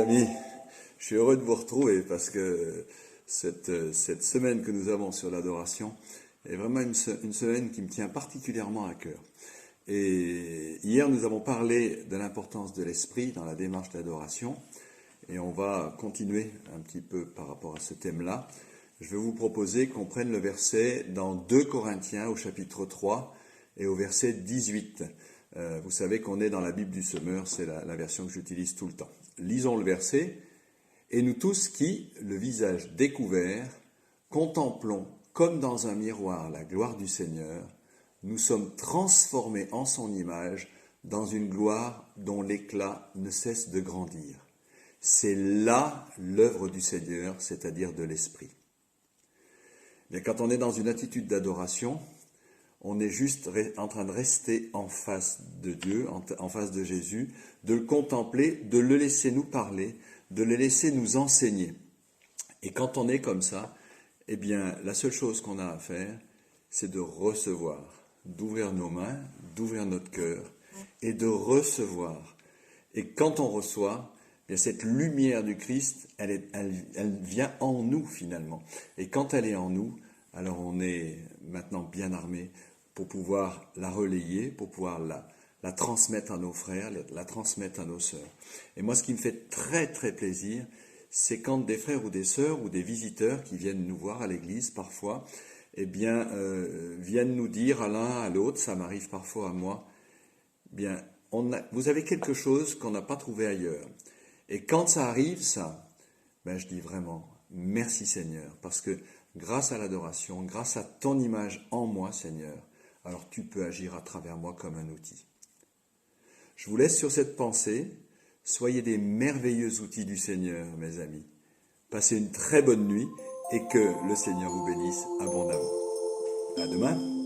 amis, je suis heureux de vous retrouver parce que cette semaine que nous avons sur l'adoration est vraiment une semaine qui me tient particulièrement à cœur. Et hier, nous avons parlé de l'importance de l'esprit dans la démarche d'adoration et on va continuer un petit peu par rapport à ce thème-là. Je vais vous proposer qu'on prenne le verset dans 2 Corinthiens au chapitre 3 et au verset 18. Vous savez qu'on est dans la Bible du Semeur, c'est la version que j'utilise tout le temps. Lisons le verset. « Et nous tous qui, le visage découvert, contemplons comme dans un miroir la gloire du Seigneur, nous sommes transformés en son image dans une gloire dont l'éclat ne cesse de grandir. C'est là l'œuvre du Seigneur, c'est-à-dire de l'Esprit. » Bien, quand on est dans une attitude d'adoration, on est juste en train de rester en face de Dieu, en face de Jésus, de le contempler, de le laisser nous parler, de le laisser nous enseigner. Et quand on est comme ça, eh bien, la seule chose qu'on a à faire, c'est de recevoir, d'ouvrir nos mains, d'ouvrir notre cœur et de recevoir. Et quand on reçoit, eh bien, cette lumière du Christ, elle vient en nous finalement. Et quand elle est en nous, alors on est maintenant bien armé pour pouvoir la relayer, pour pouvoir la transmettre à nos frères, la transmettre à nos sœurs. Et moi, ce qui me fait très très plaisir, c'est quand des frères ou des sœurs ou des visiteurs qui viennent nous voir à l'église parfois, eh bien, viennent nous dire à l'un, à l'autre, ça m'arrive parfois à moi, eh bien, vous avez quelque chose qu'on n'a pas trouvé ailleurs. Et quand ça arrive, ça, ben, je dis vraiment, merci Seigneur, parce que grâce à l'adoration, grâce à ton image en moi, Seigneur, alors tu peux agir à travers moi comme un outil. Je vous laisse sur cette pensée. Soyez des merveilleux outils du Seigneur, mes amis. Passez une très bonne nuit et que le Seigneur vous bénisse abondamment. À demain.